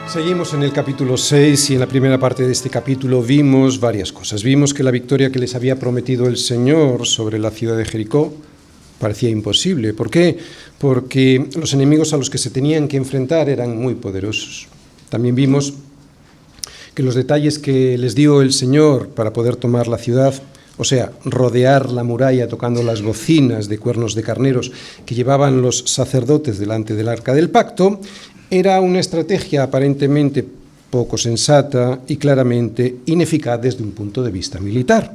Seguimos en el capítulo 6 y en la primera parte de este capítulo vimos varias cosas. Vimos que la victoria que les había prometido el Señor sobre la ciudad de Jericó parecía imposible. ¿Por qué? Porque los enemigos a los que se tenían que enfrentar eran muy poderosos. También vimos que los detalles que les dio el Señor para poder tomar la ciudad, o sea, rodear la muralla tocando las bocinas de cuernos de carneros que llevaban los sacerdotes delante del arca del pacto, era una estrategia aparentemente poco sensata y claramente ineficaz desde un punto de vista militar.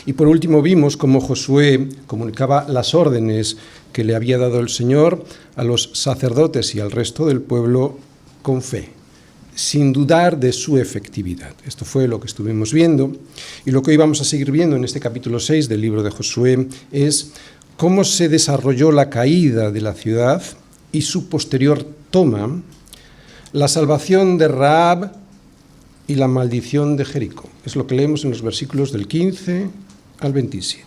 Y por último vimos cómo Josué comunicaba las órdenes que le había dado el Señor a los sacerdotes y al resto del pueblo con fe, sin dudar de su efectividad. Esto fue lo que estuvimos viendo, y lo que hoy vamos a seguir viendo en este capítulo 6 del libro de Josué es cómo se desarrolló la caída de la ciudad y su posterior toma, la salvación de Rahab y la maldición de Jericó. Es lo que leemos en los versículos del 15 al 27.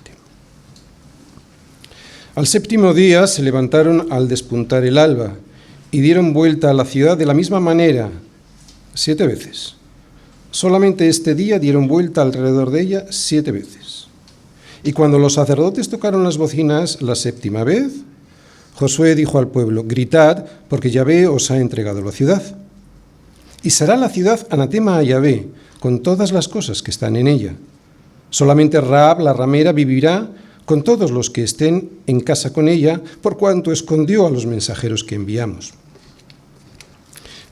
Al séptimo día se levantaron al despuntar el alba y dieron vuelta a la ciudad de la misma manera, 7 veces. Solamente este día dieron vuelta alrededor de ella 7 veces. Y cuando los sacerdotes tocaron las bocinas la séptima vez, Josué dijo al pueblo: gritad, porque Yahvé os ha entregado la ciudad. Y será la ciudad anatema a Yahvé, con todas las cosas que están en ella. Solamente Rahab, la ramera, vivirá con todos los que estén en casa con ella, por cuanto escondió a los mensajeros que enviamos.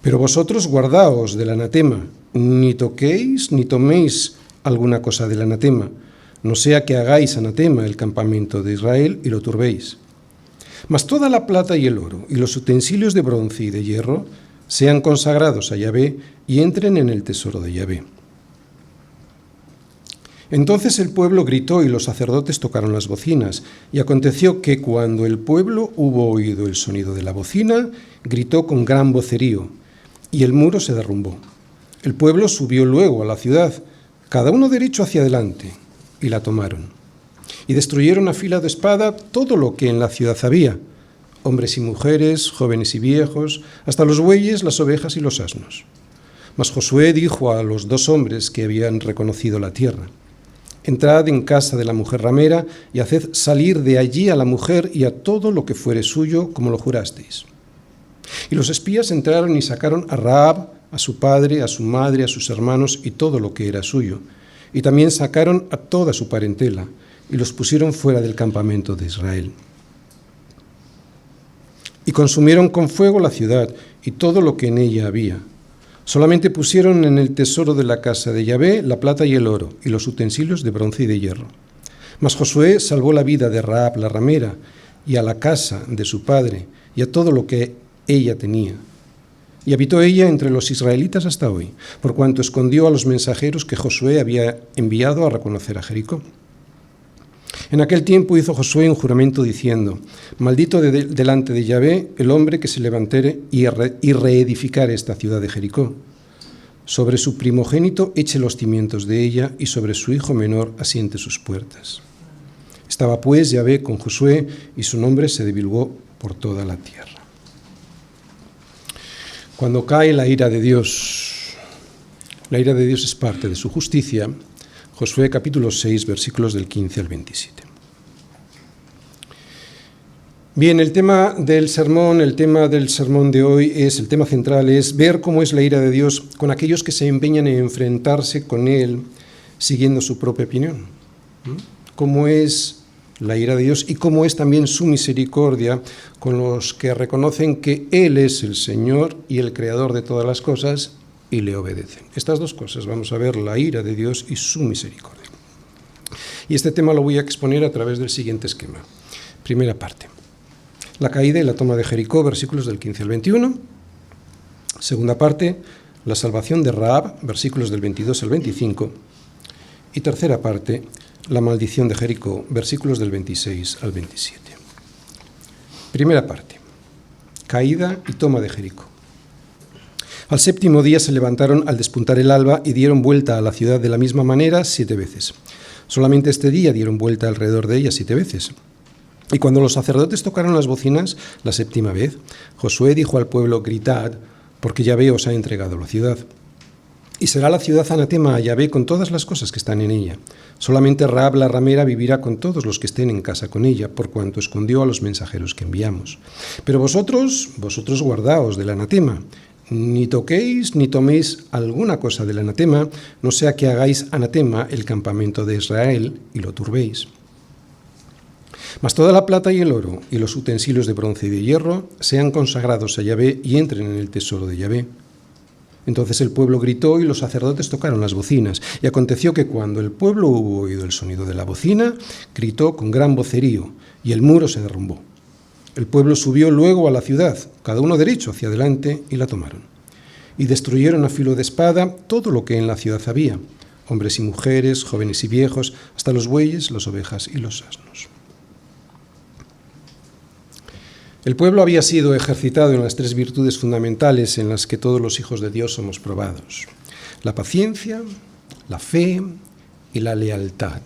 Pero vosotros guardaos del anatema, ni toquéis ni toméis alguna cosa del anatema, no sea que hagáis anatema el campamento de Israel y lo turbéis. Mas toda la plata y el oro, y los utensilios de bronce y de hierro, sean consagrados a Yahvé y entren en el tesoro de Yahvé. Entonces el pueblo gritó y los sacerdotes tocaron las bocinas, y aconteció que cuando el pueblo hubo oído el sonido de la bocina, gritó con gran vocerío, y el muro se derrumbó. El pueblo subió luego a la ciudad, cada uno derecho hacia adelante, y la tomaron. Y destruyeron a fila de espada todo lo que en la ciudad había, hombres y mujeres, jóvenes y viejos, hasta los bueyes, las ovejas y los asnos. Mas Josué dijo a los 2 hombres que habían reconocido la tierra: entrad en casa de la mujer ramera y haced salir de allí a la mujer y a todo lo que fuere suyo, como lo jurasteis. Y los espías entraron y sacaron a Rahab, a su padre, a su madre, a sus hermanos y todo lo que era suyo. Y también sacaron a toda su parentela y los pusieron fuera del campamento de Israel. Y consumieron con fuego la ciudad y todo lo que en ella había. Solamente pusieron en el tesoro de la casa de Yahvé la plata y el oro, y los utensilios de bronce y de hierro. Mas Josué salvó la vida de Rahab la ramera, y a la casa de su padre, y a todo lo que ella tenía. Y habitó ella entre los israelitas hasta hoy, por cuanto escondió a los mensajeros que Josué había enviado a reconocer a Jericó. En aquel tiempo hizo Josué un juramento diciendo: maldito delante de Yahvé el hombre que se levantare y reedificare esta ciudad de Jericó. Sobre su primogénito eche los cimientos de ella, y sobre su hijo menor asiente sus puertas. Estaba pues Yahvé con Josué, y su nombre se divulgó por toda la tierra. Cuando cae la ira de Dios es parte de su justicia. Josué capítulo 6, versículos del 15 al 27. Bien, el tema del sermón de hoy el tema central es ver cómo es la ira de Dios con aquellos que se empeñan en enfrentarse con Él siguiendo su propia opinión. Cómo es la ira de Dios y cómo es también su misericordia con los que reconocen que Él es el Señor y el Creador de todas las cosas y le obedecen. Estas 2 cosas, vamos a ver la ira de Dios y su misericordia. Y este tema lo voy a exponer a través del siguiente esquema. Primera parte: la caída y la toma de Jericó, versículos del 15 al 21. Segunda parte: la salvación de Rahab, versículos del 22 al 25. Y tercera parte: la maldición de Jericó, versículos del 26 al 27. Primera parte: caída y toma de Jericó. Al séptimo día se levantaron al despuntar el alba y dieron vuelta a la ciudad de la misma manera 7 veces. Solamente este día dieron vuelta alrededor de ella 7 veces. Y cuando los sacerdotes tocaron las bocinas la séptima vez, Josué dijo al pueblo: gritad, porque Yahvé os ha entregado la ciudad. Y será la ciudad anatema a Yahvé con todas las cosas que están en ella. Solamente Rahab la ramera vivirá con todos los que estén en casa con ella, por cuanto escondió a los mensajeros que enviamos. Pero vosotros guardaos del anatema. Ni toquéis ni toméis alguna cosa del anatema, no sea que hagáis anatema el campamento de Israel y lo turbéis. Mas toda la plata y el oro y los utensilios de bronce y de hierro sean consagrados a Yahvé y entren en el tesoro de Yahvé. Entonces el pueblo gritó y los sacerdotes tocaron las bocinas. Y aconteció que cuando el pueblo hubo oído el sonido de la bocina, gritó con gran vocerío, y el muro se derrumbó. El pueblo subió luego a la ciudad, cada uno derecho hacia adelante, y la tomaron. Y destruyeron a filo de espada todo lo que en la ciudad había, hombres y mujeres, jóvenes y viejos, hasta los bueyes, las ovejas y los asnos. El pueblo había sido ejercitado en las 3 virtudes fundamentales en las que todos los hijos de Dios somos probados: la paciencia, la fe y la lealtad.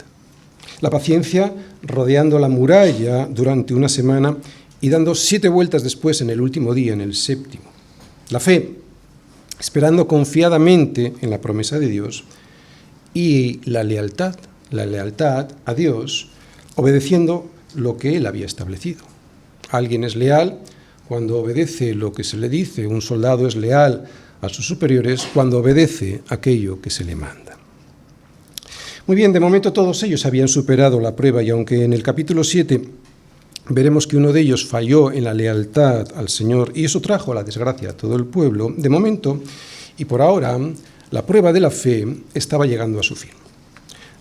La paciencia rodeando la muralla durante una semana y dando 7 vueltas después en el último día, en el 7º. La fe, esperando confiadamente en la promesa de Dios. Y la lealtad a Dios, obedeciendo lo que Él había establecido. Alguien es leal cuando obedece lo que se le dice. Un soldado es leal a sus superiores cuando obedece aquello que se le manda. Muy bien, de momento todos ellos habían superado la prueba, y aunque en el capítulo 7 veremos que uno de ellos falló en la lealtad al Señor y eso trajo la desgracia a todo el pueblo, de momento y por ahora la prueba de la fe estaba llegando a su fin.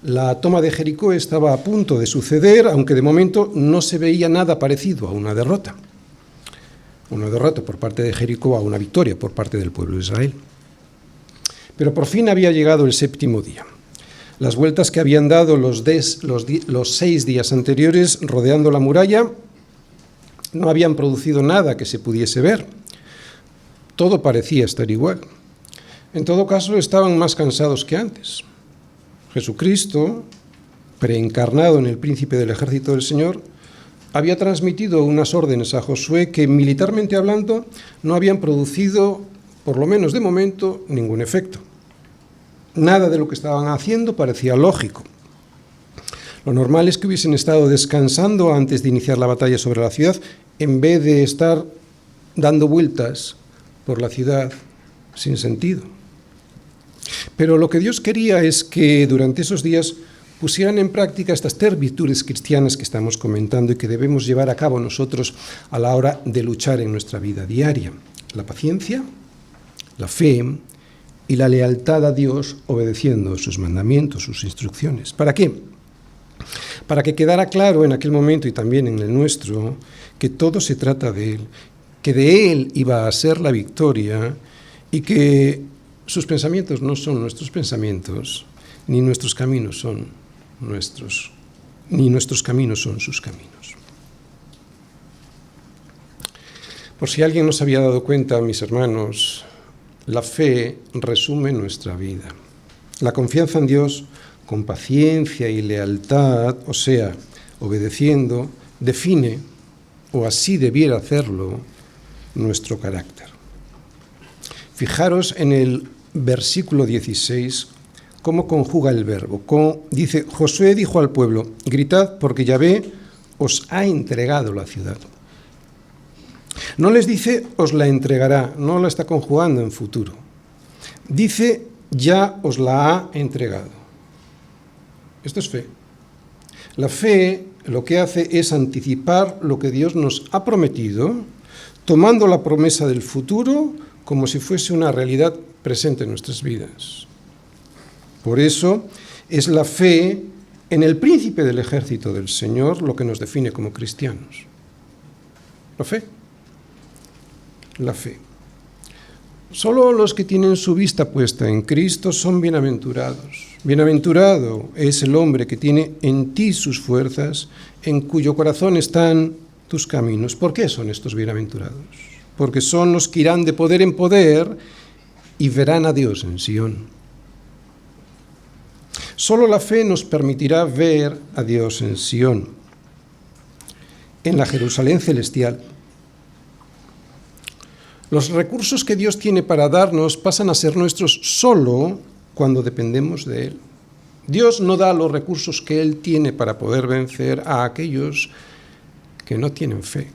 La toma de Jericó estaba a punto de suceder, aunque de momento no se veía nada parecido a una derrota. Una derrota por parte de Jericó a una victoria por parte del pueblo de Israel. Pero por fin había llegado el 7º día. Las vueltas que habían dado los 6 días anteriores rodeando la muralla no habían producido nada que se pudiese ver. Todo parecía estar igual. En todo caso, estaban más cansados que antes. Jesucristo, preencarnado en el príncipe del ejército del Señor, había transmitido unas órdenes a Josué que, militarmente hablando, no habían producido, por lo menos de momento, ningún efecto. Nada de lo que estaban haciendo parecía lógico. Lo normal es que hubiesen estado descansando antes de iniciar la batalla sobre la ciudad, en vez de estar dando vueltas por la ciudad sin sentido. Pero lo que Dios quería es que durante esos días pusieran en práctica estas 3 virtudes cristianas que estamos comentando y que debemos llevar a cabo nosotros a la hora de luchar en nuestra vida diaria: la paciencia, la fe y la lealtad a Dios, obedeciendo sus mandamientos, sus instrucciones. ¿Para qué? Para que quedara claro en aquel momento y también en el nuestro que todo se trata de Él, que de Él iba a ser la victoria y que sus pensamientos no son nuestros pensamientos, ni nuestros caminos son nuestros, ni nuestros caminos son sus caminos. Por si alguien no se había dado cuenta, mis hermanos, la fe resume nuestra vida. La confianza en Dios, con paciencia y lealtad, o sea, obedeciendo, define, o así debiera hacerlo, nuestro carácter. Fijaros en el versículo 16, cómo conjuga el verbo. Dice: Josué dijo al pueblo: gritad porque Yahvé os ha entregado la ciudad. No les dice os la entregará, no la está conjugando en futuro. Dice: ya os la ha entregado. Esto es fe. La fe lo que hace es anticipar lo que Dios nos ha prometido, tomando la promesa del futuro como si fuese una realidad presente en nuestras vidas. Por eso es la fe en el príncipe del ejército del Señor lo que nos define como cristianos. La fe. La fe. Solo los que tienen su vista puesta en Cristo son bienaventurados. Bienaventurado es el hombre que tiene en ti sus fuerzas, en cuyo corazón están tus caminos. ¿Por qué son estos bienaventurados? Porque son los que irán de poder en poder y verán a Dios en Sión. Solo la fe nos permitirá ver a Dios en Sión, en la Jerusalén celestial. Los recursos que Dios tiene para darnos pasan a ser nuestros solo cuando dependemos de Él. Dios no da los recursos que Él tiene para poder vencer a aquellos que no tienen fe.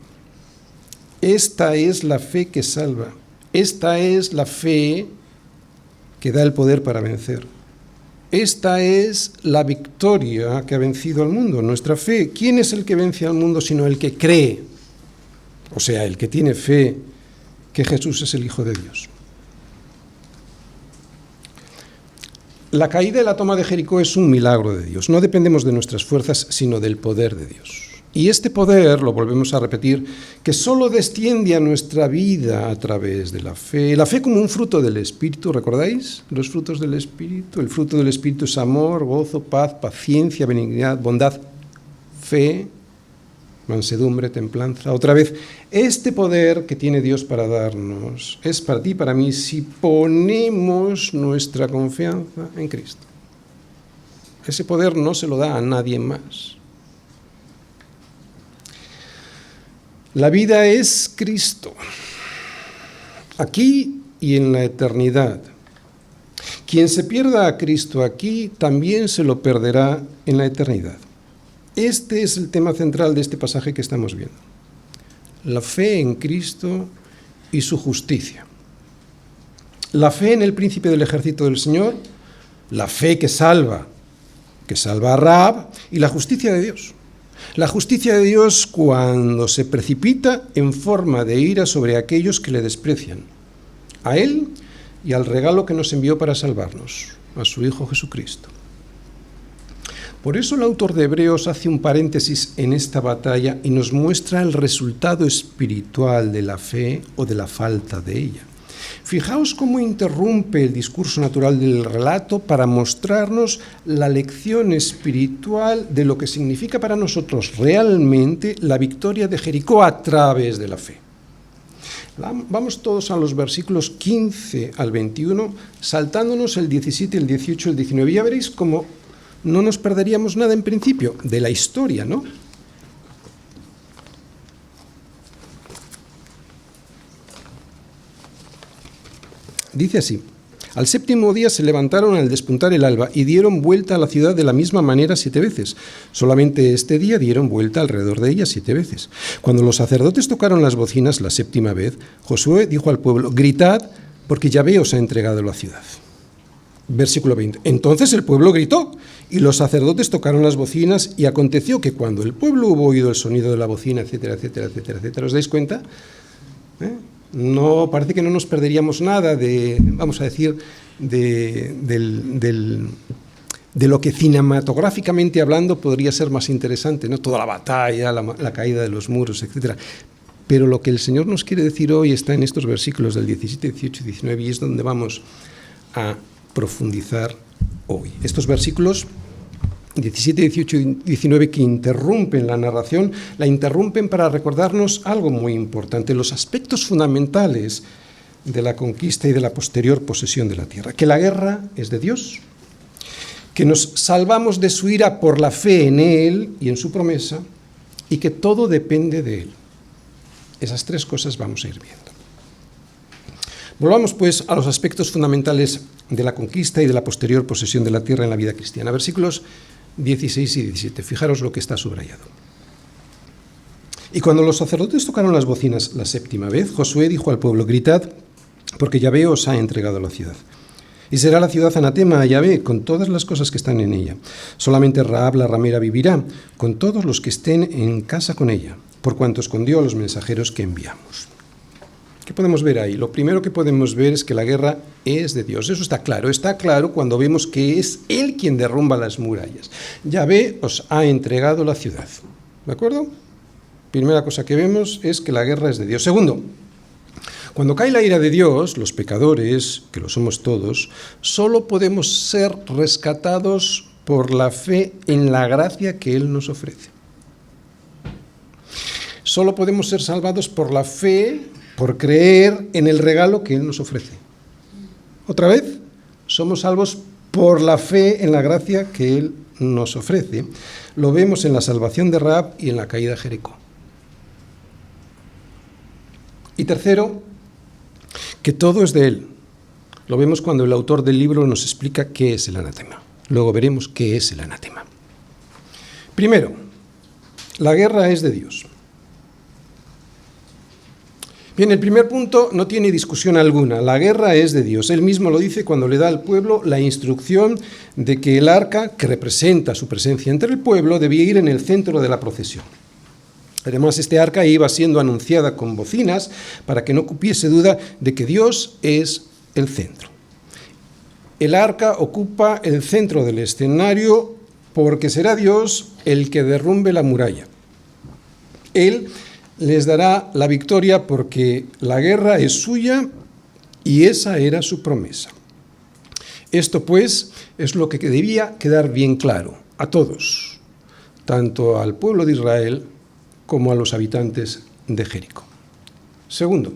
Esta es la fe que salva. Esta es la fe que da el poder para vencer. Esta es la victoria que ha vencido al mundo, nuestra fe. ¿Quién es el que vence al mundo sino el que cree? O sea, el que tiene fe que Jesús es el Hijo de Dios. La caída y la toma de Jericó es un milagro de Dios. No dependemos de nuestras fuerzas, sino del poder de Dios. Y este poder, lo volvemos a repetir, que solo desciende a nuestra vida a través de la fe. La fe como un fruto del Espíritu, ¿recordáis? Los frutos del Espíritu. El fruto del Espíritu es amor, gozo, paz, paciencia, benignidad, bondad, fe, mansedumbre, templanza. Otra vez, este poder que tiene Dios para darnos es para ti y para mí si ponemos nuestra confianza en Cristo. Ese poder no se lo da a nadie más. La vida es Cristo, aquí y en la eternidad. Quien se pierda a Cristo aquí, también se lo perderá en la eternidad. Este es el tema central de este pasaje que estamos viendo. La fe en Cristo y su justicia. La fe en el príncipe del ejército del Señor, la fe que salva a Rahab, y la justicia de Dios. La justicia de Dios cuando se precipita en forma de ira sobre aquellos que le desprecian, a Él y al regalo que nos envió para salvarnos, a su Hijo Jesucristo. Por eso el autor de Hebreos hace un paréntesis en esta batalla y nos muestra el resultado espiritual de la fe o de la falta de ella. Fijaos cómo interrumpe el discurso natural del relato para mostrarnos la lección espiritual de lo que significa para nosotros realmente la victoria de Jericó a través de la fe. Vamos todos a los versículos 15 al 21, saltándonos el 17, el 18, el 19. Ya veréis cómo no nos perderíamos nada en principio de la historia, ¿no? Dice así: al séptimo día se levantaron al despuntar el alba y dieron vuelta a la ciudad de la misma manera 7 veces. Solamente este día dieron vuelta alrededor de ella 7 veces. Cuando los sacerdotes tocaron las bocinas la 7ª vez, Josué dijo al pueblo: gritad, porque Yahvé os ha entregado la ciudad. Versículo 20. Entonces el pueblo gritó, y los sacerdotes tocaron las bocinas, y aconteció que cuando el pueblo hubo oído el sonido de la bocina, etcétera, etcétera, etcétera, etcétera, ¿os dais cuenta? No, parece que no nos perderíamos nada de, vamos a decir, de lo que cinematográficamente hablando podría ser más interesante, ¿no? Toda la batalla, la caída de los muros, etcétera. Pero lo que el Señor nos quiere decir hoy está en estos versículos del 17, 18 y 19, y es donde vamos a profundizar hoy. Estos versículos 17, 18 y 19 que interrumpen la narración, la interrumpen para recordarnos algo muy importante, los aspectos fundamentales de la conquista y de la posterior posesión de la tierra. Que la guerra es de Dios, que nos salvamos de su ira por la fe en Él y en su promesa, y que todo depende de Él. Esas 3 cosas vamos a ir viendo. Volvamos pues a los aspectos fundamentales de la conquista y de la posterior posesión de la tierra en la vida cristiana. Versículos 16 y 17. Fijaros lo que está subrayado. Y cuando los sacerdotes tocaron las bocinas la 7ª vez, Josué dijo al pueblo: gritad, porque Yahvé os ha entregado la ciudad. Y será la ciudad anatema a Yahvé, con todas las cosas que están en ella. Solamente Rahab la ramera vivirá, con todos los que estén en casa con ella, por cuanto escondió a los mensajeros que enviamos. ¿Qué podemos ver ahí? Lo primero que podemos ver es que la guerra es de Dios. Eso está claro cuando vemos que es Él quien derrumba las murallas. Yahvé os ha entregado la ciudad. ¿De acuerdo? Primera cosa que vemos es que la guerra es de Dios. Segundo, cuando cae la ira de Dios, los pecadores, que lo somos todos, solo podemos ser rescatados por la fe en la gracia que Él nos ofrece. Solo podemos ser salvados por la fe, por creer en el regalo que Él nos ofrece. Otra vez, somos salvos por la fe en la gracia que Él nos ofrece. Lo vemos en la salvación de Rahab y en la caída de Jericó. Y tercero, que todo es de Él. Lo vemos cuando el autor del libro nos explica qué es el anatema. Luego veremos qué es el anatema. Primero, la guerra es de Dios. Bien, el primer punto no tiene discusión alguna. La guerra es de Dios. Él mismo lo dice cuando le da al pueblo la instrucción de que el arca, que representa su presencia entre el pueblo, debía ir en el centro de la procesión. Además, este arca iba siendo anunciada con bocinas para que no cupiese duda de que Dios es el centro. El arca ocupa el centro del escenario porque será Dios el que derrumbe la muralla. Él les dará la victoria porque la guerra es suya y esa era su promesa. Esto, pues, es lo que debía quedar bien claro a todos, tanto al pueblo de Israel como a los habitantes de Jericó. Segundo,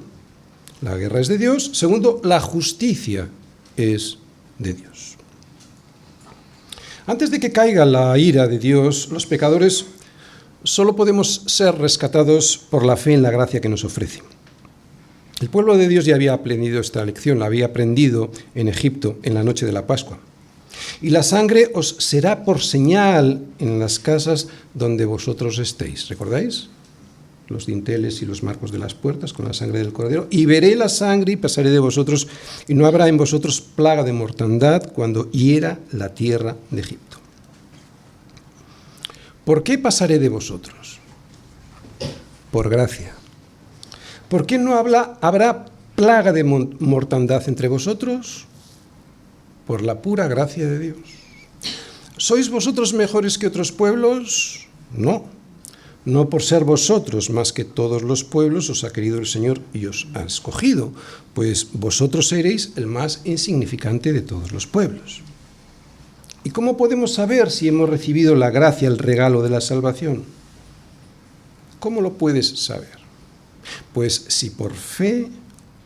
la guerra es de Dios. Segundo, la justicia es de Dios. Antes de que caiga la ira de Dios, los pecadores solo podemos ser rescatados por la fe en la gracia que nos ofrece. El pueblo de Dios ya había aprendido esta lección, la había aprendido en Egipto en la noche de la Pascua. Y la sangre os será por señal en las casas donde vosotros estéis. ¿Recordáis? Los dinteles y los marcos de las puertas con la sangre del cordero. Y veré la sangre y pasaré de vosotros, y no habrá en vosotros plaga de mortandad cuando hiera la tierra de Egipto. ¿Por qué pasaré de vosotros? Por gracia. ¿Por qué no habrá plaga de mortandad entre vosotros? Por la pura gracia de Dios. ¿Sois vosotros mejores que otros pueblos? No. No por ser vosotros más que todos los pueblos os ha querido el Señor y os ha escogido, pues vosotros seréis el más insignificante de todos los pueblos. ¿Y cómo podemos saber si hemos recibido la gracia, el regalo de la salvación? ¿Cómo lo puedes saber? Pues si por fe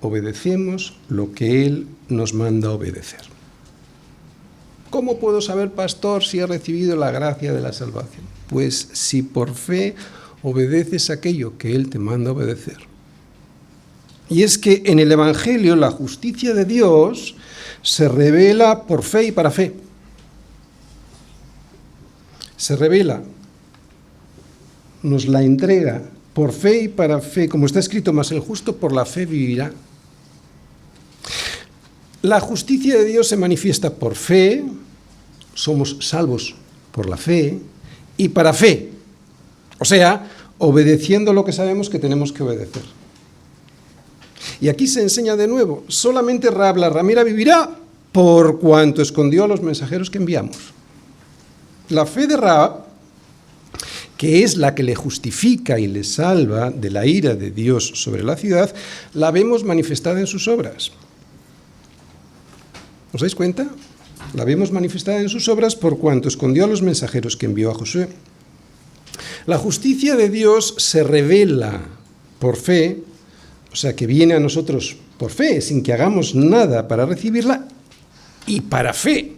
obedecemos lo que Él nos manda obedecer. ¿Cómo puedo saber, pastor, si he recibido la gracia de la salvación? Pues si por fe obedeces aquello que Él te manda obedecer. Y es que en el Evangelio la justicia de Dios se revela por fe y para fe. Se revela, nos la entrega por fe y para fe, como está escrito, mas el justo por la fe vivirá. La justicia de Dios se manifiesta por fe, somos salvos por la fe y para fe, o sea, obedeciendo lo que sabemos que tenemos que obedecer. Y aquí se enseña de nuevo, solamente Rahab la ramera vivirá por cuanto escondió a los mensajeros que enviamos. La fe de Rahab, que es la que le justifica y le salva de la ira de Dios sobre la ciudad, la vemos manifestada en sus obras. ¿Os dais cuenta? La vemos manifestada en sus obras por cuanto escondió a los mensajeros que envió a Josué. La justicia de Dios se revela por fe, o sea que viene a nosotros por fe, sin que hagamos nada para recibirla, y para fe.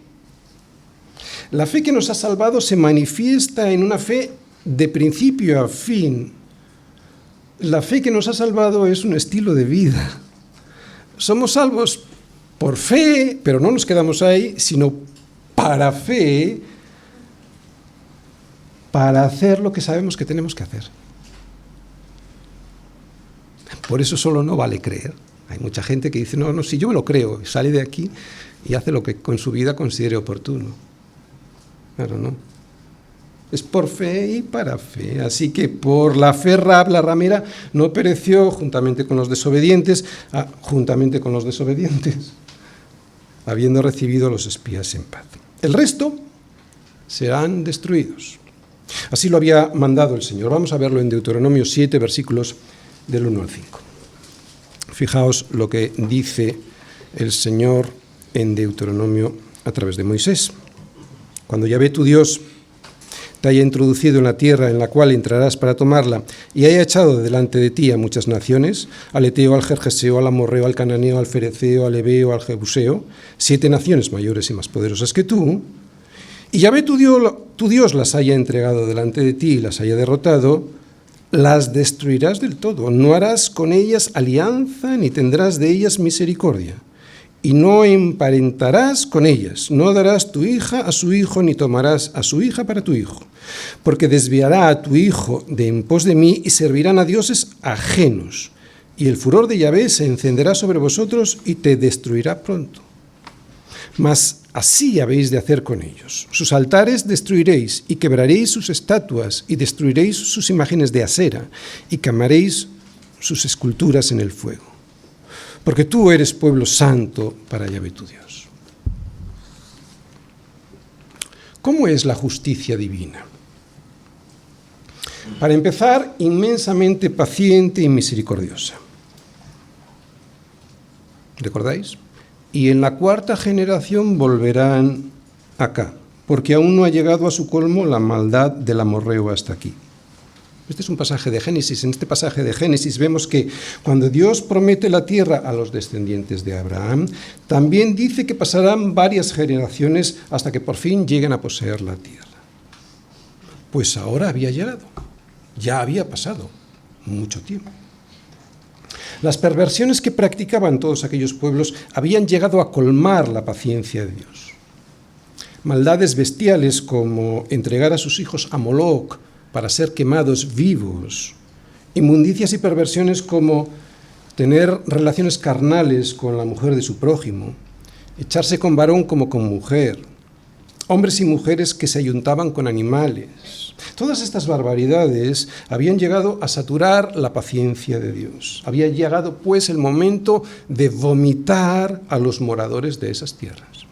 La fe que nos ha salvado se manifiesta en una fe de principio a fin. La fe que nos ha salvado es un estilo de vida. Somos salvos por fe, pero no nos quedamos ahí, sino para fe, para hacer lo que sabemos que tenemos que hacer. Por eso solo no vale creer. Hay mucha gente que dice, no, si yo me lo creo, sale de aquí y hace lo que con su vida considere oportuno. Claro, no. Es por fe y para fe. Así que por la fe Rahab la ramera no pereció juntamente con los desobedientes, habiendo recibido a los espías en paz. El resto serán destruidos. Así lo había mandado el Señor. Vamos a verlo en Deuteronomio 7, versículos del 1 al 5. Fijaos lo que dice el Señor en Deuteronomio a través de Moisés. Cuando Yahvé tu Dios te haya introducido en la tierra en la cual entrarás para tomarla, y haya echado delante de ti a muchas naciones, al Eteo, al Gergeseo, al Amorreo, al Cananeo, al Fereceo, al Ebeo, al Jebuseo, 7 naciones mayores y más poderosas que tú, y Yahvé tu Dios las haya entregado delante de ti y las haya derrotado, las destruirás del todo, no harás con ellas alianza ni tendrás de ellas misericordia. Y no emparentarás con ellas, no darás tu hija a su hijo, ni tomarás a su hija para tu hijo, porque desviará a tu hijo de en pos de mí y servirán a dioses ajenos, y el furor de Yahvé se encenderá sobre vosotros y te destruirá pronto. Mas así habéis de hacer con ellos. Sus altares destruiréis y quebraréis sus estatuas y destruiréis sus imágenes de acera y quemaréis sus esculturas en el fuego. Porque tú eres pueblo santo para Yahvé tu Dios. ¿Cómo es la justicia divina? Para empezar, inmensamente paciente y misericordiosa. ¿Recordáis? Y en la cuarta generación volverán acá, porque aún no ha llegado a su colmo la maldad del amorreo hasta aquí. Este es un pasaje de Génesis. En este pasaje de Génesis vemos que cuando Dios promete la tierra a los descendientes de Abraham, también dice que pasarán varias generaciones hasta que por fin lleguen a poseer la tierra. Pues ahora había llegado, ya había pasado mucho tiempo. Las perversiones que practicaban todos aquellos pueblos habían llegado a colmar la paciencia de Dios. Maldades bestiales como entregar a sus hijos a Moloc para ser quemados vivos, inmundicias y perversiones como tener relaciones carnales con la mujer de su prójimo, echarse con varón como con mujer, hombres y mujeres que se ayuntaban con animales. Todas estas barbaridades habían llegado a saturar la paciencia de Dios. Había llegado, pues, el momento de vomitar a los moradores de esas tierras.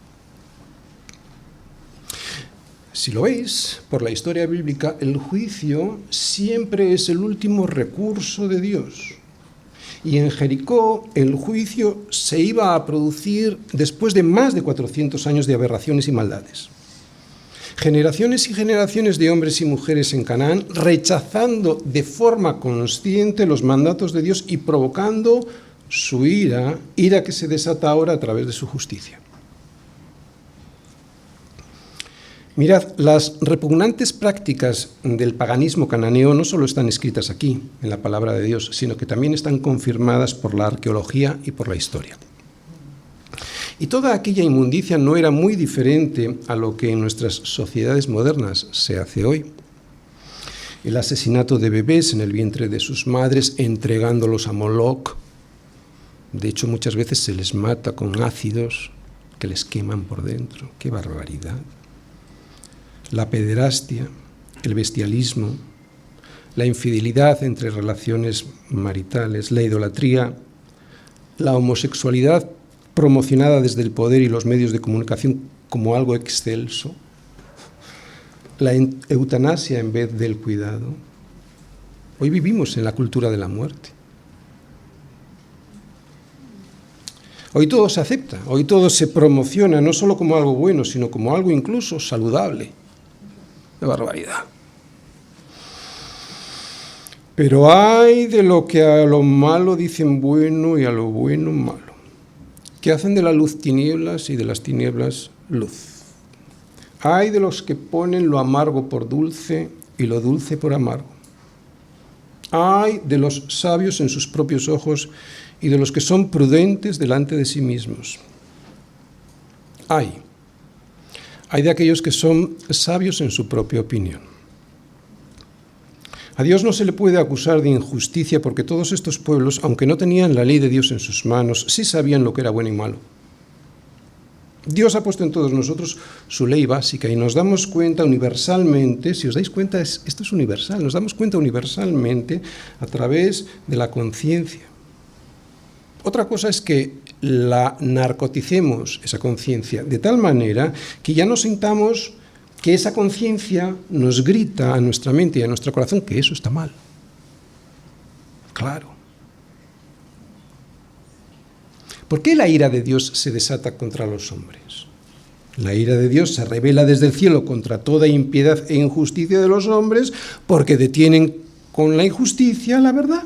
Si lo veis, por la historia bíblica, el juicio siempre es el último recurso de Dios. Y en Jericó el juicio se iba a producir después de más de 400 años de aberraciones y maldades. Generaciones y generaciones de hombres y mujeres en Canaán rechazando de forma consciente los mandatos de Dios y provocando su ira que se desata ahora a través de su justicia. Mirad, las repugnantes prácticas del paganismo cananeo no solo están escritas aquí, en la palabra de Dios, sino que también están confirmadas por la arqueología y por la historia. Y toda aquella inmundicia no era muy diferente a lo que en nuestras sociedades modernas se hace hoy. El asesinato de bebés en el vientre de sus madres, entregándolos a Moloc. De hecho, muchas veces se les mata con ácidos que les queman por dentro. ¡Qué barbaridad! La pederastia, el bestialismo, la infidelidad entre relaciones maritales, la idolatría, la homosexualidad promocionada desde el poder y los medios de comunicación como algo excelso, la eutanasia en vez del cuidado. Hoy vivimos en la cultura de la muerte. Hoy todo se acepta, hoy todo se promociona, no solo como algo bueno, sino como algo incluso saludable. ¡Qué barbaridad! Pero hay de lo que a lo malo dicen bueno y a lo bueno malo, que hacen de la luz tinieblas y de las tinieblas luz. Hay de los que ponen lo amargo por dulce y lo dulce por amargo. Hay de los sabios en sus propios ojos y de los que son prudentes delante de sí mismos. Hay de aquellos que son sabios en su propia opinión. A Dios no se le puede acusar de injusticia porque todos estos pueblos, aunque no tenían la ley de Dios en sus manos, sí sabían lo que era bueno y malo. Dios ha puesto en todos nosotros su ley básica y nos damos cuenta universalmente, si os dais cuenta, esto es universal, nos damos cuenta universalmente a través de la conciencia. Otra cosa es que la narcoticemos, esa conciencia, de tal manera que ya no sintamos que esa conciencia nos grita a nuestra mente y a nuestro corazón que eso está mal. Claro. ¿Por qué la ira de Dios se desata contra los hombres? La ira de Dios se revela desde el cielo contra toda impiedad e injusticia de los hombres porque detienen con la injusticia la verdad.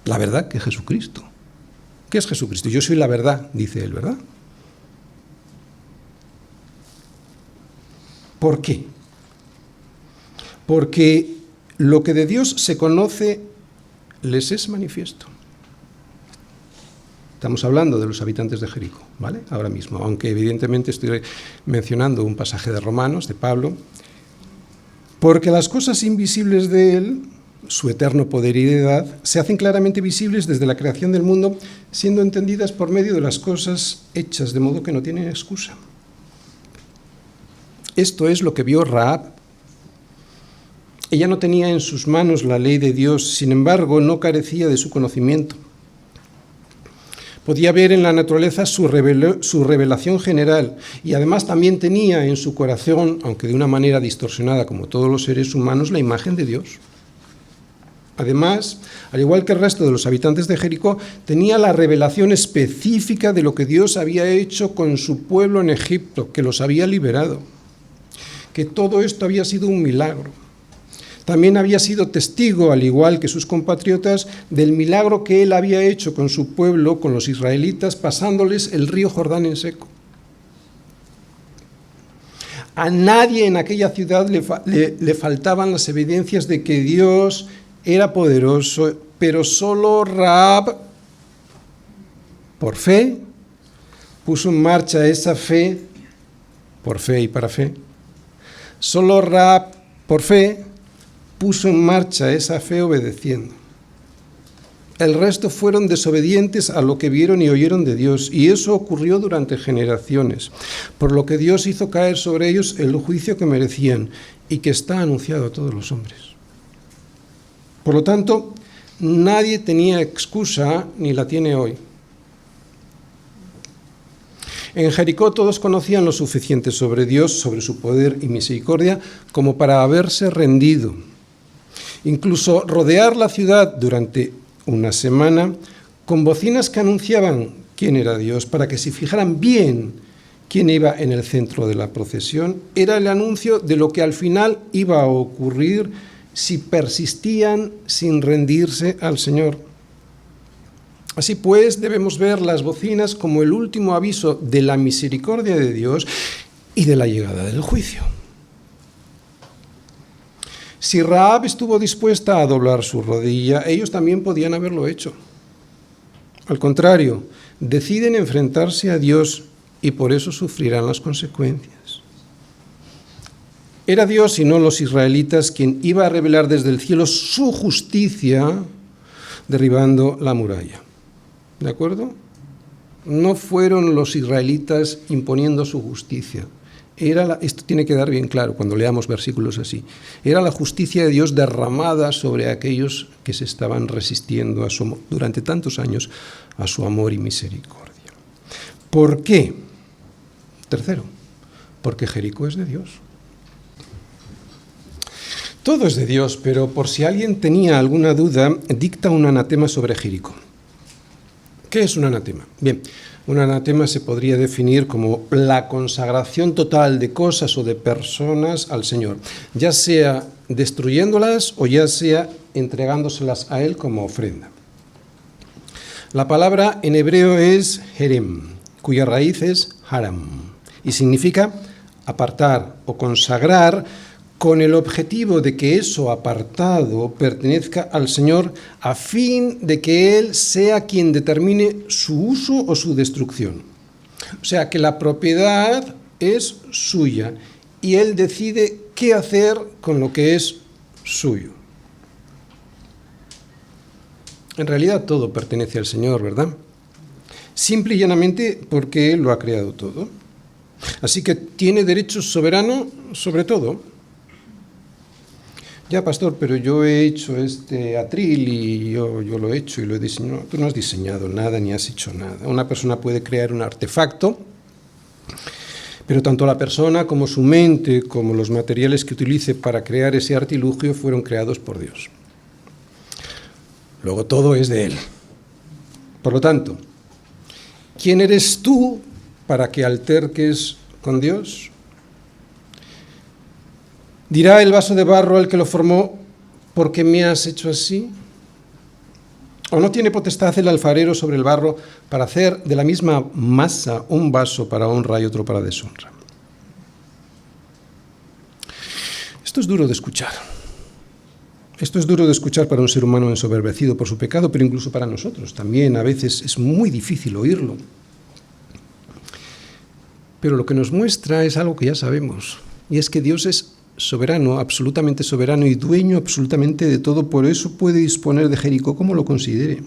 La verdad que es Jesucristo. ¿Qué es Jesucristo? Yo soy la verdad, dice él, ¿verdad? ¿Por qué? Porque lo que de Dios se conoce les es manifiesto. Estamos hablando de los habitantes de Jericó, ¿vale? Ahora mismo, aunque evidentemente estoy mencionando un pasaje de Romanos, de Pablo, porque las cosas invisibles de él, su eterno poder y deidad, se hacen claramente visibles desde la creación del mundo, siendo entendidas por medio de las cosas hechas, de modo que no tienen excusa. Esto es lo que vio Rahab. Ella no tenía en sus manos la ley de Dios, sin embargo, no carecía de su conocimiento. Podía ver en la naturaleza su revelación general y además también tenía en su corazón, aunque de una manera distorsionada como todos los seres humanos, la imagen de Dios. Además, al igual que el resto de los habitantes de Jericó, tenía la revelación específica de lo que Dios había hecho con su pueblo en Egipto, que los había liberado, que todo esto había sido un milagro. También había sido testigo, al igual que sus compatriotas, del milagro que él había hecho con su pueblo, con los israelitas, pasándoles el río Jordán en seco. A nadie en aquella ciudad le faltaban las evidencias de que Dios era poderoso, pero solo Rahab, por fe, puso en marcha esa fe, por fe y para fe. Solo Rahab, por fe, puso en marcha esa fe obedeciendo. El resto fueron desobedientes a lo que vieron y oyeron de Dios, y eso ocurrió durante generaciones, por lo que Dios hizo caer sobre ellos el juicio que merecían y que está anunciado a todos los hombres. Por lo tanto, nadie tenía excusa ni la tiene hoy. En Jericó todos conocían lo suficiente sobre Dios, sobre su poder y misericordia, como para haberse rendido. Incluso rodear la ciudad durante una semana con bocinas que anunciaban quién era Dios, para que se fijaran bien quién iba en el centro de la procesión, era el anuncio de lo que al final iba a ocurrir si persistían sin rendirse al Señor. Así pues, debemos ver las bocinas como el último aviso de la misericordia de Dios y de la llegada del juicio. Si Rahab estuvo dispuesta a doblar su rodilla, ellos también podían haberlo hecho. Al contrario, deciden enfrentarse a Dios y por eso sufrirán las consecuencias. Era Dios y no los israelitas quien iba a revelar desde el cielo su justicia derribando la muralla. ¿De acuerdo? No fueron los israelitas imponiendo su justicia. Esto tiene que quedar bien claro cuando leamos versículos así. Era la justicia de Dios derramada sobre aquellos que se estaban resistiendo durante tantos años a su amor y misericordia. ¿Por qué? Tercero, porque Jericó es de Dios. Todo es de Dios, pero por si alguien tenía alguna duda, dicta un anatema sobre Jericó. ¿Qué es un anatema? Bien, un anatema se podría definir como la consagración total de cosas o de personas al Señor, ya sea destruyéndolas o ya sea entregándoselas a Él como ofrenda. La palabra en hebreo es herem, cuya raíz es haram, y significa apartar o consagrar, con el objetivo de que eso apartado pertenezca al Señor a fin de que Él sea quien determine su uso o su destrucción. O sea, que la propiedad es suya y Él decide qué hacer con lo que es suyo. En realidad todo pertenece al Señor, ¿verdad? Simple y llanamente porque Él lo ha creado todo. Así que tiene derecho soberano sobre todo. Ya, pastor, pero yo he hecho este atril y yo lo he hecho y lo he diseñado. No, tú no has diseñado nada ni has hecho nada. Una persona puede crear un artefacto, pero tanto la persona como su mente, como los materiales que utilice para crear ese artilugio fueron creados por Dios. Luego todo es de Él. Por lo tanto, ¿quién eres tú para que alterques con Dios? ¿Dirá el vaso de barro al que lo formó, ¿por qué me has hecho así? ¿O no tiene potestad el alfarero sobre el barro para hacer de la misma masa un vaso para honra y otro para deshonra? Esto es duro de escuchar, Esto es duro de escuchar para un ser humano ensoberbecido por su pecado, pero incluso para nosotros también a veces es muy difícil oírlo. Pero lo que nos muestra es algo que ya sabemos, y es que Dios es soberano, absolutamente soberano y dueño absolutamente de todo, por eso puede disponer de Jericó como lo considere.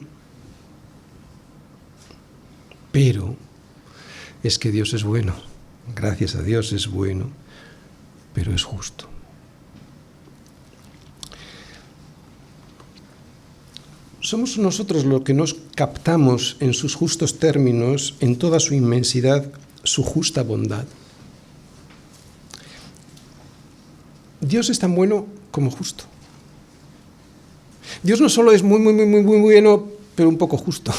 Pero es que Dios es bueno, gracias a Dios es bueno, pero es justo. Somos nosotros los que nos captamos en sus justos términos, en toda su inmensidad, su justa bondad. Dios es tan bueno como justo. Dios no solo es muy bueno, pero un poco justo.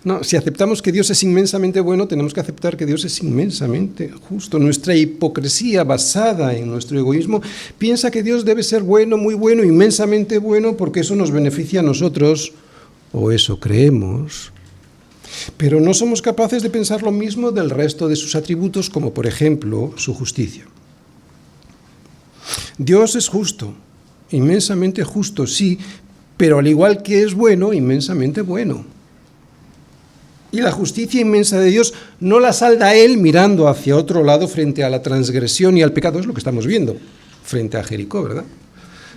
No, si aceptamos que Dios es inmensamente bueno, tenemos que aceptar que Dios es inmensamente justo. Nuestra hipocresía basada en nuestro egoísmo piensa que Dios debe ser bueno, muy bueno, inmensamente bueno, porque eso nos beneficia a nosotros, o eso creemos. Pero no somos capaces de pensar lo mismo del resto de sus atributos, como por ejemplo su justicia. Dios es justo, inmensamente justo, sí, pero al igual que es bueno, inmensamente bueno. Y la justicia inmensa de Dios no la salda Él mirando hacia otro lado frente a la transgresión y al pecado, es lo que estamos viendo frente a Jericó, ¿verdad?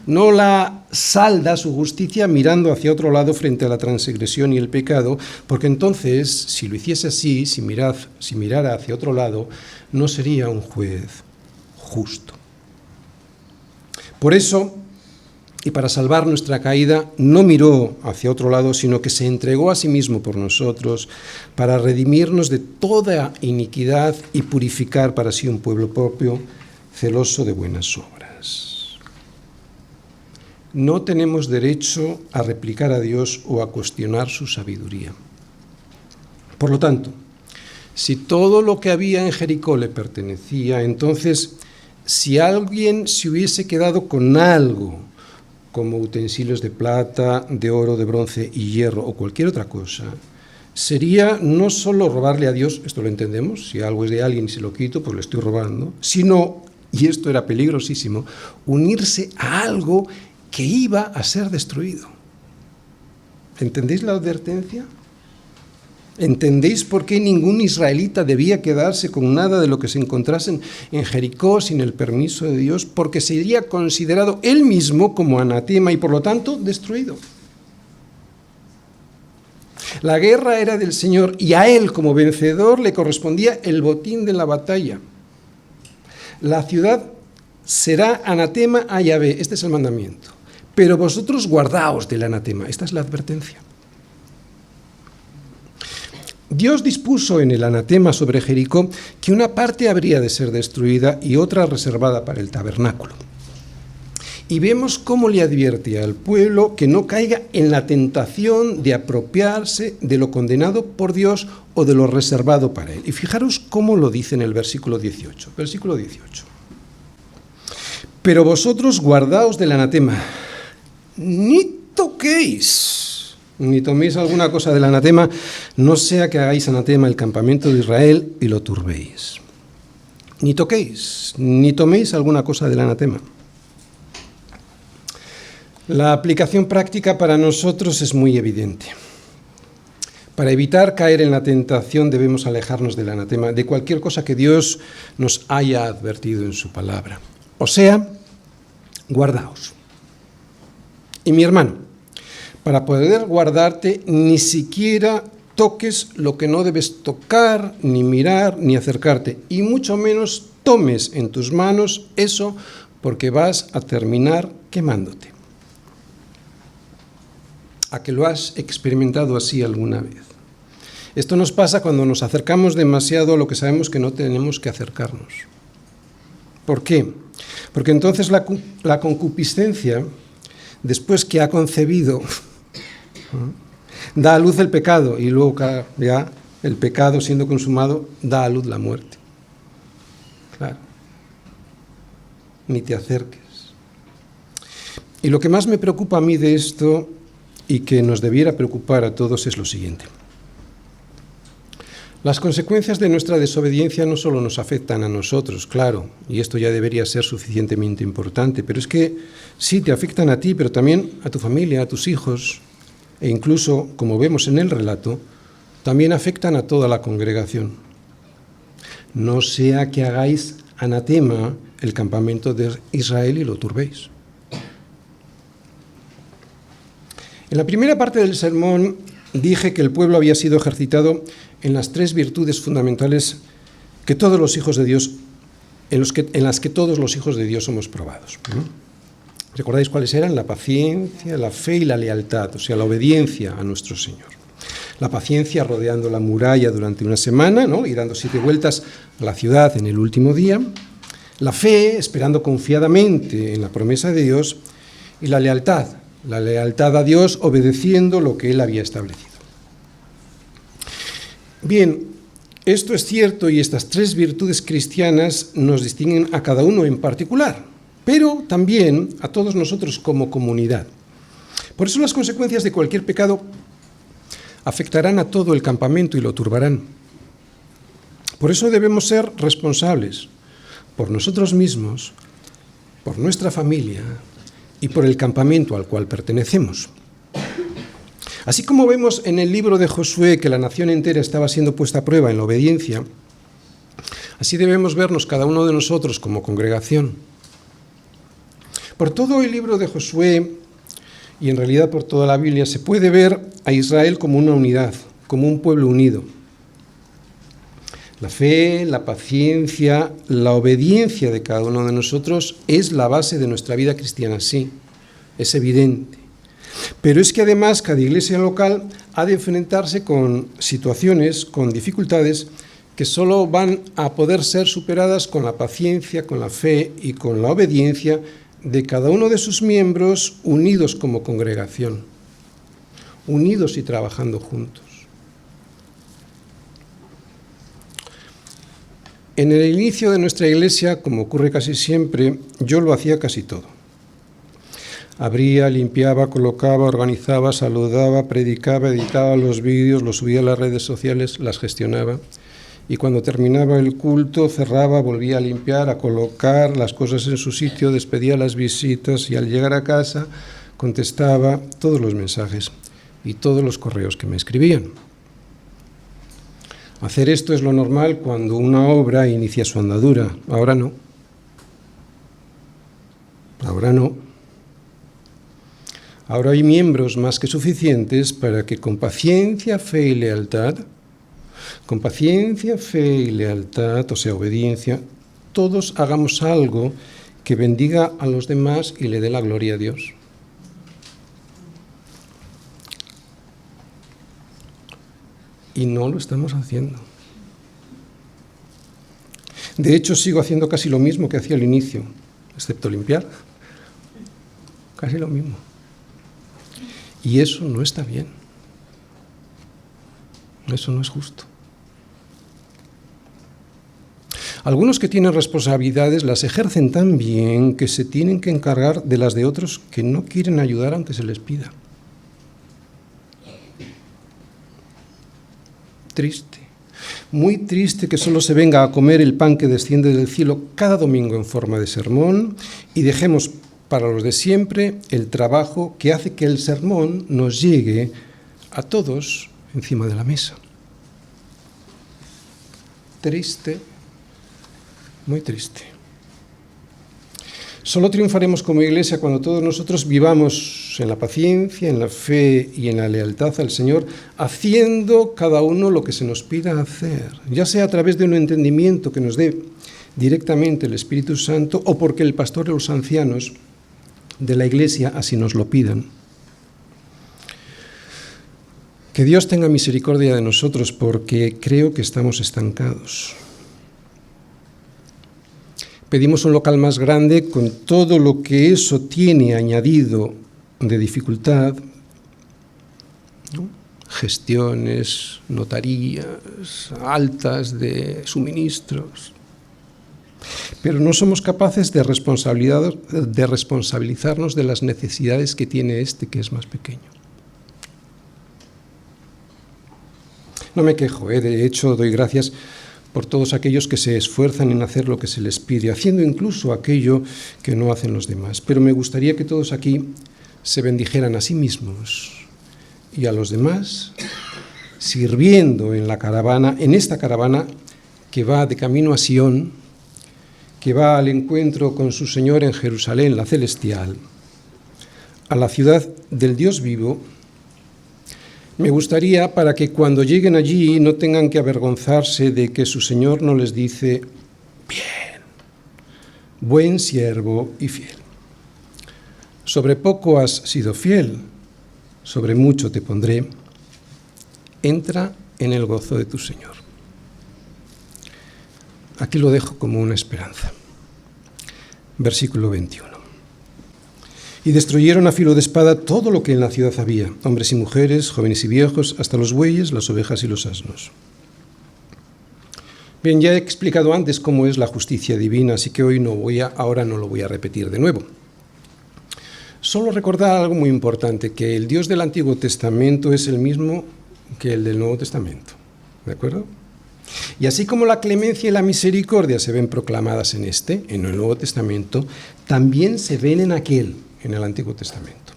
No la salda su justicia mirando hacia otro lado frente a la transgresión y el pecado, porque entonces, si lo hiciese así, si mirara hacia otro lado, no sería un juez justo. Por eso, y para salvar nuestra caída, no miró hacia otro lado, sino que se entregó a sí mismo por nosotros, para redimirnos de toda iniquidad y purificar para sí un pueblo propio, celoso de buenas obras. No tenemos derecho a replicar a Dios o a cuestionar su sabiduría. Por lo tanto, si todo lo que había en Jericó le pertenecía, entonces, si alguien se hubiese quedado con algo, como utensilios de plata, de oro, de bronce y hierro o cualquier otra cosa, sería no solo robarle a Dios, esto lo entendemos, si algo es de alguien y se lo quito, pues le estoy robando, sino, y esto era peligrosísimo, unirse a algo que iba a ser destruido. ¿Entendéis la advertencia? ¿Entendéis por qué ningún israelita debía quedarse con nada de lo que se encontrasen en Jericó sin el permiso de Dios? Porque sería considerado él mismo como anatema y por lo tanto destruido. La guerra era del Señor y a él como vencedor le correspondía el botín de la batalla. La ciudad será anatema a Yahvé, este es el mandamiento. Pero vosotros guardaos del anatema, esta es la advertencia. Dios dispuso en el anatema sobre Jericó que una parte habría de ser destruida y otra reservada para el tabernáculo. Y vemos cómo le advierte al pueblo que no caiga en la tentación de apropiarse de lo condenado por Dios o de lo reservado para él. Y fijaros cómo lo dice en el versículo 18. Versículo 18. Pero vosotros guardaos del anatema, ni toquéis, ni toméis alguna cosa del anatema, no sea que hagáis anatema el campamento de Israel y lo turbéis. Ni toquéis, ni toméis alguna cosa del anatema. La aplicación práctica para nosotros es muy evidente. Para evitar caer en la tentación debemos alejarnos del anatema, de cualquier cosa que Dios nos haya advertido en su palabra. O sea, guardaos. Y mi hermano, para poder guardarte, ni siquiera toques lo que no debes tocar, ni mirar, ni acercarte, y mucho menos tomes en tus manos eso, porque vas a terminar quemándote. ¿A que lo has experimentado así alguna vez? Esto nos pasa cuando nos acercamos demasiado a lo que sabemos que no tenemos que acercarnos. ¿Por qué? Porque entonces la concupiscencia, después que ha concebido, da a luz el pecado y luego ya el pecado siendo consumado da a luz la muerte. Claro. Ni te acerques. Y lo que más me preocupa a mí de esto y que nos debiera preocupar a todos es lo siguiente. Las consecuencias de nuestra desobediencia no solo nos afectan a nosotros, claro, y esto ya debería ser suficientemente importante, pero es que sí te afectan a ti, pero también a tu familia, a tus hijos, e incluso, como vemos en el relato, también afectan a toda la congregación. No sea que hagáis anatema el campamento de Israel y lo turbéis. En la primera parte del sermón dije que el pueblo había sido ejercitado en las tres virtudes fundamentales que todos los hijos de Dios, en las que todos los hijos de Dios somos probados. ¿Recordáis cuáles eran? La paciencia, la fe y la lealtad, o sea, la obediencia a nuestro Señor. La paciencia rodeando la muralla durante una semana, ¿no?, y dando 7 vueltas a la ciudad en el último día. La fe, esperando confiadamente en la promesa de Dios. Y la lealtad a Dios, obedeciendo lo que Él había establecido. Bien, esto es cierto y estas tres virtudes cristianas nos distinguen a cada uno en particular, pero también a todos nosotros como comunidad. Por eso las consecuencias de cualquier pecado afectarán a todo el campamento y lo turbarán. Por eso debemos ser responsables por nosotros mismos, por nuestra familia y por el campamento al cual pertenecemos. Así como vemos en el libro de Josué que la nación entera estaba siendo puesta a prueba en la obediencia, así debemos vernos cada uno de nosotros como congregación. Por todo el libro de Josué, y en realidad por toda la Biblia, se puede ver a Israel como una unidad, como un pueblo unido. La fe, la paciencia, la obediencia de cada uno de nosotros es la base de nuestra vida cristiana, sí, es evidente. Pero es que además cada iglesia local ha de enfrentarse con situaciones, con dificultades que solo van a poder ser superadas con la paciencia, con la fe y con la obediencia de cada uno de sus miembros unidos como congregación, unidos y trabajando juntos. En el inicio de nuestra iglesia, como ocurre casi siempre, yo lo hacía casi todo. Abría, limpiaba, colocaba, organizaba, saludaba, predicaba, editaba los vídeos, los subía a las redes sociales, las gestionaba. Y cuando terminaba el culto, cerraba, volvía a limpiar, a colocar las cosas en su sitio, despedía las visitas y al llegar a casa contestaba todos los mensajes y todos los correos que me escribían. Hacer esto es lo normal cuando una obra inicia su andadura. Ahora no. Ahora no. Ahora hay miembros más que suficientes para que con paciencia, fe y lealtad, o sea, obediencia, todos hagamos algo que bendiga a los demás y le dé la gloria a Dios. Y no lo estamos haciendo. De hecho, sigo haciendo casi lo mismo que hacía al inicio, excepto limpiar. Casi lo mismo. Y eso no está bien. Eso no es justo. Algunos que tienen responsabilidades las ejercen tan bien que se tienen que encargar de las de otros que no quieren ayudar aunque se les pida. Triste. Muy triste que solo se venga a comer el pan que desciende del cielo cada domingo en forma de sermón y dejemos para los de siempre el trabajo que hace que el sermón nos llegue a todos encima de la mesa. Triste, muy triste. Solo triunfaremos como iglesia cuando todos nosotros vivamos en la paciencia, en la fe y en la lealtad al Señor, haciendo cada uno lo que se nos pida hacer, ya sea a través de un entendimiento que nos dé directamente el Espíritu Santo o porque el pastor y los ancianos de la iglesia así nos lo pidan. Que Dios tenga misericordia de nosotros porque creo que estamos estancados. Pedimos un local más grande con todo lo que eso tiene añadido de dificultad, ¿no? Gestiones, notarías altas de suministros. Pero no somos capaces de responsabilizarnos de las necesidades que tiene este, que es más pequeño. No me quejo, de hecho doy gracias por todos aquellos que se esfuerzan en hacer lo que se les pide, haciendo incluso aquello que no hacen los demás. Pero me gustaría que todos aquí se bendijeran a sí mismos y a los demás, sirviendo en la caravana, en esta caravana que va de camino a Sion, que va al encuentro con su Señor en Jerusalén, la celestial, a la ciudad del Dios vivo. Me gustaría para que cuando lleguen allí no tengan que avergonzarse de que su Señor no les dice: bien, buen siervo y fiel. Sobre poco has sido fiel, sobre mucho te pondré. Entra en el gozo de tu Señor. Aquí lo dejo como una esperanza. Versículo 21. Y destruyeron a filo de espada todo lo que en la ciudad había, hombres y mujeres, jóvenes y viejos, hasta los bueyes, las ovejas y los asnos. Bien, ya he explicado antes cómo es la justicia divina, así que ahora no lo voy a repetir de nuevo. Solo recordar algo muy importante, que el Dios del Antiguo Testamento es el mismo que el del Nuevo Testamento, ¿de acuerdo? Y así como la clemencia y la misericordia se ven proclamadas en el Nuevo Testamento, también se ven en el Antiguo Testamento.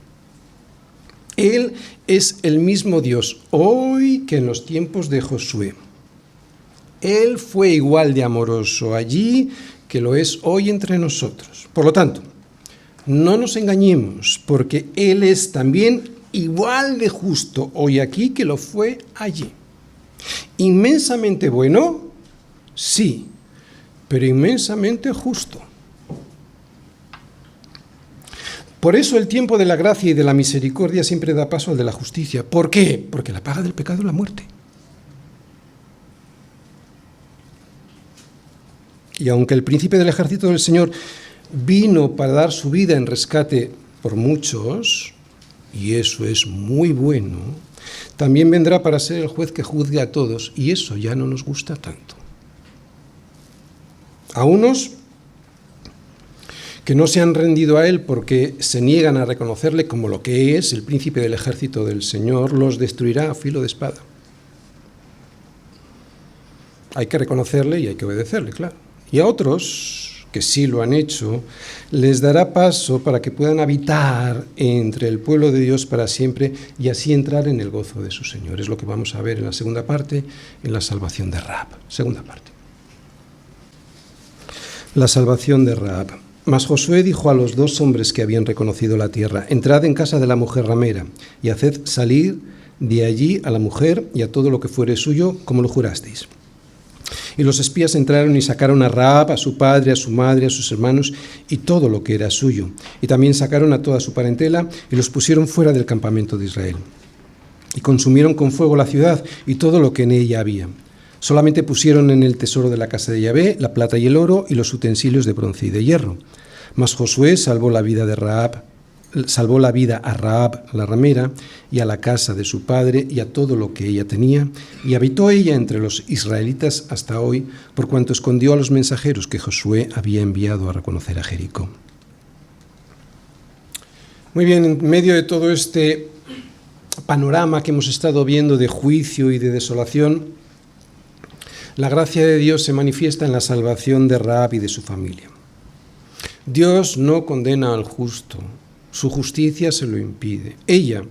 Él es el mismo Dios hoy que en los tiempos de Josué. Él fue igual de amoroso allí que lo es hoy entre nosotros. Por lo tanto, no nos engañemos, porque Él es también igual de justo hoy aquí que lo fue allí. Inmensamente bueno, sí, pero inmensamente justo. Por eso el tiempo de la gracia y de la misericordia siempre da paso al de la justicia. ¿Por qué? Porque la paga del pecado es la muerte. Y aunque el príncipe del ejército del Señor vino para dar su vida en rescate por muchos, y eso es muy bueno, también vendrá para ser el juez que juzgue a todos, y eso ya no nos gusta tanto. A unos que no se han rendido a Él porque se niegan a reconocerle como lo que es el príncipe del ejército del Señor, los destruirá a filo de espada. Hay que reconocerle y hay que obedecerle, claro. Y a otros, que sí lo han hecho, les dará paso para que puedan habitar entre el pueblo de Dios para siempre y así entrar en el gozo de su Señor. Es lo que vamos a ver en la segunda parte, en la salvación de Rahab. Segunda parte. La salvación de Rahab. Mas Josué dijo a los 2 hombres que habían reconocido la tierra: entrad en casa de la mujer ramera y haced salir de allí a la mujer y a todo lo que fuere suyo, como lo jurasteis. Y los espías entraron y sacaron a Rahab, a su padre, a su madre, a sus hermanos y todo lo que era suyo. Y también sacaron a toda su parentela y los pusieron fuera del campamento de Israel. Y consumieron con fuego la ciudad y todo lo que en ella había. Solamente pusieron en el tesoro de la casa de Yahvé la plata y el oro y los utensilios de bronce y de hierro. Mas Josué salvó la vida a Rahab la ramera y a la casa de su padre y a todo lo que ella tenía, y habitó ella entre los israelitas hasta hoy, por cuanto escondió a los mensajeros que Josué había enviado a reconocer a Jericó. Muy bien, en medio de todo este panorama que hemos estado viendo de juicio y de desolación, la gracia de Dios se manifiesta en la salvación de Rahab y de su familia. Dios no condena al justo, su justicia se lo impide. Ella,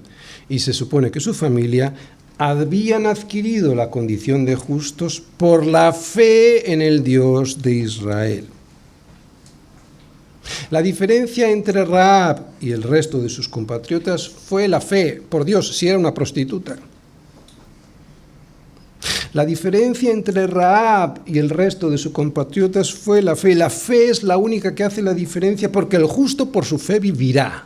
y se supone que su familia, habían adquirido la condición de justos por la fe en el Dios de Israel. La diferencia entre Rahab y el resto de sus compatriotas fue la fe, por Dios, si era una prostituta. La diferencia entre Rahab y el resto de sus compatriotas fue la fe. La fe es la única que hace la diferencia, porque el justo por su fe vivirá.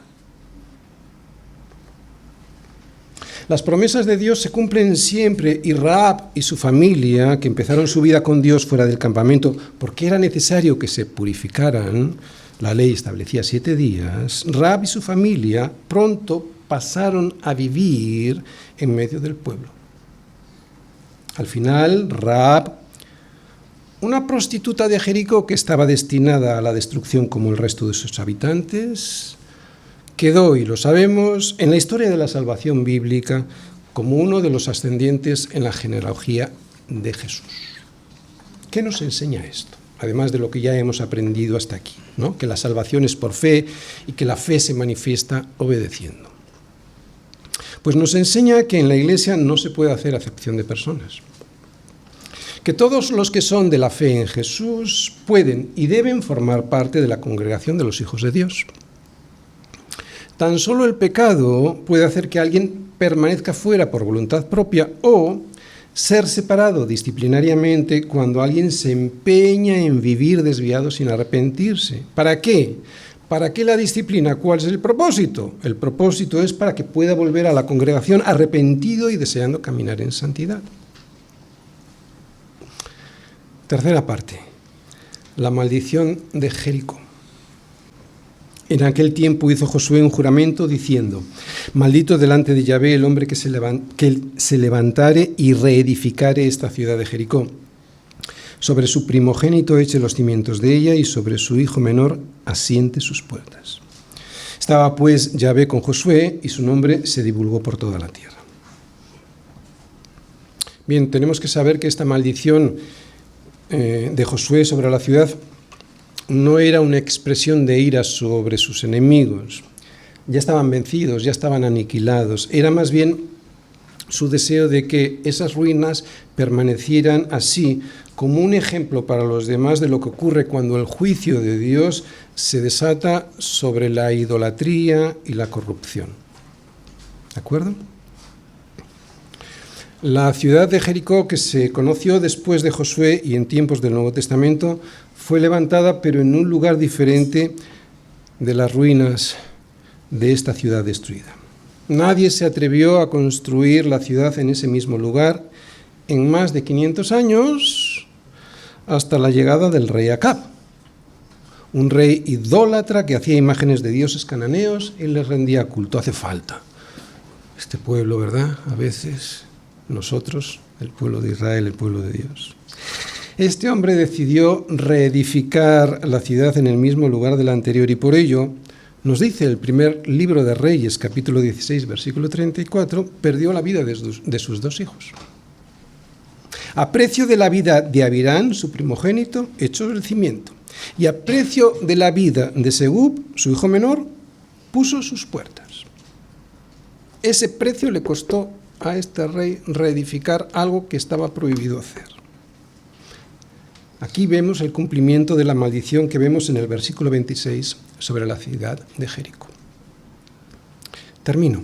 Las promesas de Dios se cumplen siempre, y Rahab y su familia, que empezaron su vida con Dios fuera del campamento, porque era necesario que se purificaran, la ley establecía 7 días, Rahab y su familia pronto pasaron a vivir en medio del pueblo. Al final, Rahab, una prostituta de Jericó que estaba destinada a la destrucción como el resto de sus habitantes, quedó, y lo sabemos, en la historia de la salvación bíblica como uno de los ascendientes en la genealogía de Jesús. ¿Qué nos enseña esto? Además de lo que ya hemos aprendido hasta aquí, ¿no? Que la salvación es por fe y que la fe se manifiesta obedeciendo. Pues nos enseña que en la Iglesia no se puede hacer acepción de personas. Que todos los que son de la fe en Jesús pueden y deben formar parte de la congregación de los hijos de Dios. Tan solo el pecado puede hacer que alguien permanezca fuera por voluntad propia o ser separado disciplinariamente cuando alguien se empeña en vivir desviado sin arrepentirse. ¿Para qué? ¿Para qué la disciplina? ¿Cuál es el propósito? El propósito es para que pueda volver a la congregación arrepentido y deseando caminar en santidad. Tercera parte, la maldición de Jericó. En aquel tiempo hizo Josué un juramento diciendo: maldito delante de Yahvé el hombre que se levantare y reedificare esta ciudad de Jericó. Sobre su primogénito eche los cimientos de ella y sobre su hijo menor asiente sus puertas. Estaba pues Yahvé con Josué y su nombre se divulgó por toda la tierra. Bien, tenemos que saber que esta maldición de Josué sobre la ciudad no era una expresión de ira sobre sus enemigos. Ya estaban vencidos, ya estaban aniquilados. Era más bien su deseo de que esas ruinas permanecieran así como un ejemplo para los demás de lo que ocurre cuando el juicio de Dios se desata sobre la idolatría y la corrupción. ¿De acuerdo? La ciudad de Jericó, que se conoció después de Josué y en tiempos del Nuevo Testamento, fue levantada, pero en un lugar diferente de las ruinas de esta ciudad destruida. Nadie se atrevió a construir la ciudad en ese mismo lugar en más de 500 años, hasta la llegada del rey Acab, un rey idólatra que hacía imágenes de dioses cananeos y les rendía culto. Hace falta este pueblo, ¿verdad? A veces nosotros, el pueblo de Israel, el pueblo de Dios. Este hombre decidió reedificar la ciudad en el mismo lugar de la anterior y por ello, nos dice el primer libro de Reyes, capítulo 16, versículo 34, perdió la vida de sus dos hijos. A precio de la vida de Abirán, su primogénito, echó el cimiento. Y a precio de la vida de Segub, su hijo menor, puso sus puertas. Ese precio le costó a este rey reedificar algo que estaba prohibido hacer. Aquí vemos el cumplimiento de la maldición que vemos en el versículo 26 sobre la ciudad de Jericó. Termino.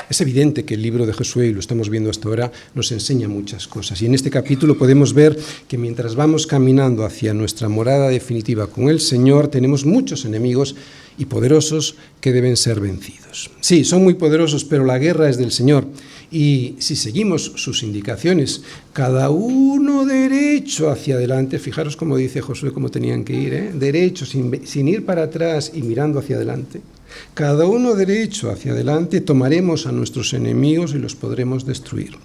Es evidente que el libro de Josué, y lo estamos viendo hasta ahora, nos enseña muchas cosas. Y en este capítulo podemos ver que mientras vamos caminando hacia nuestra morada definitiva con el Señor, tenemos muchos enemigos y poderosos que deben ser vencidos. Sí, son muy poderosos, pero la guerra es del Señor. Y si seguimos sus indicaciones, cada uno derecho hacia adelante, fijaros cómo dice Josué cómo tenían que ir, derecho, sin ir para atrás y mirando hacia adelante. Cada uno derecho hacia adelante, tomaremos a nuestros enemigos y los podremos destruir.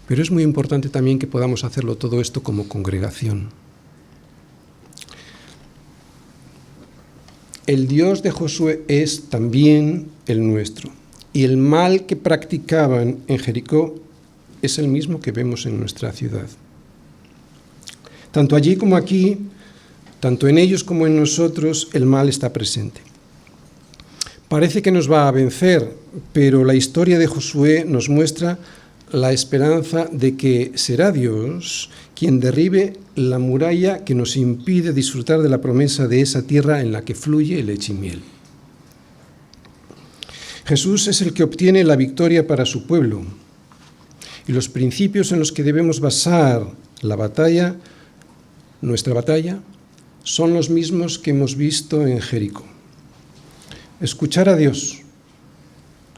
Pero es muy importante también que podamos hacerlo todo esto como congregación. El Dios de Josué es también el nuestro. Y el mal que practicaban en Jericó es el mismo que vemos en nuestra ciudad. Tanto allí como aquí, tanto en ellos como en nosotros, el mal está presente. Parece que nos va a vencer, pero la historia de Josué nos muestra la esperanza de que será Dios quien derribe la muralla que nos impide disfrutar de la promesa de esa tierra en la que fluye leche y miel. Jesús es el que obtiene la victoria para su pueblo y los principios en los que debemos basar la batalla, nuestra batalla, son los mismos que hemos visto en Jericó. Escuchar a Dios,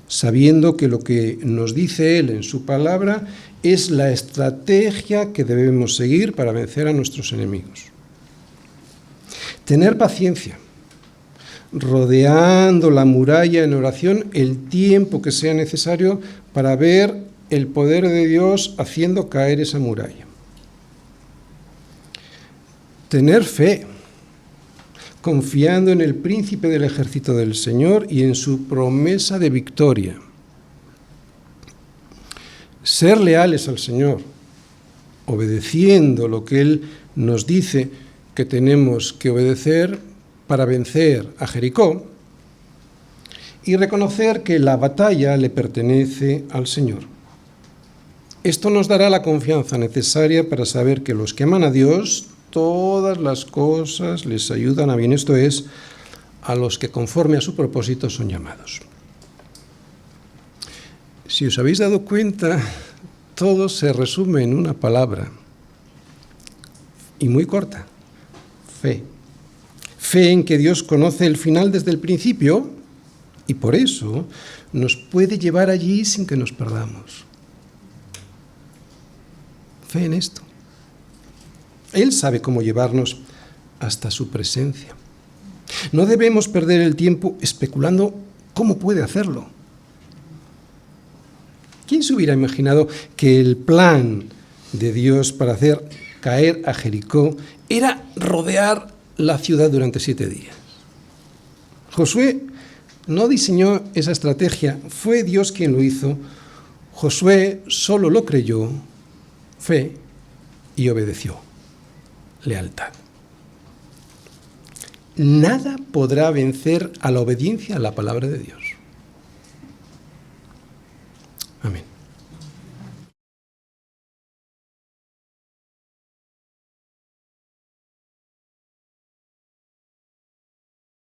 sabiendo que lo que nos dice Él en su palabra es la estrategia que debemos seguir para vencer a nuestros enemigos. Tener paciencia, rodeando la muralla en oración el tiempo que sea necesario para ver el poder de Dios haciendo caer esa muralla. Tener fe, confiando en el príncipe del ejército del Señor y en su promesa de victoria. Ser leales al Señor, obedeciendo lo que Él nos dice que tenemos que obedecer para vencer a Jericó, y reconocer que la batalla le pertenece al Señor. Esto nos dará la confianza necesaria para saber que los que aman a Dios, todas las cosas les ayudan a bien, esto es, a los que conforme a su propósito son llamados. Si os habéis dado cuenta, todo se resume en una palabra, y muy corta: fe. Fe en que Dios conoce el final desde el principio y por eso nos puede llevar allí sin que nos perdamos. Fe en esto. Él sabe cómo llevarnos hasta su presencia. No debemos perder el tiempo especulando cómo puede hacerlo. ¿Quién se hubiera imaginado que el plan de Dios para hacer caer a Jericó era rodear la ciudad durante 7 días? Josué no diseñó esa estrategia, fue Dios quien lo hizo. Josué solo lo creyó, fe, y obedeció. Lealtad. Nada podrá vencer a la obediencia a la palabra de Dios. Amén.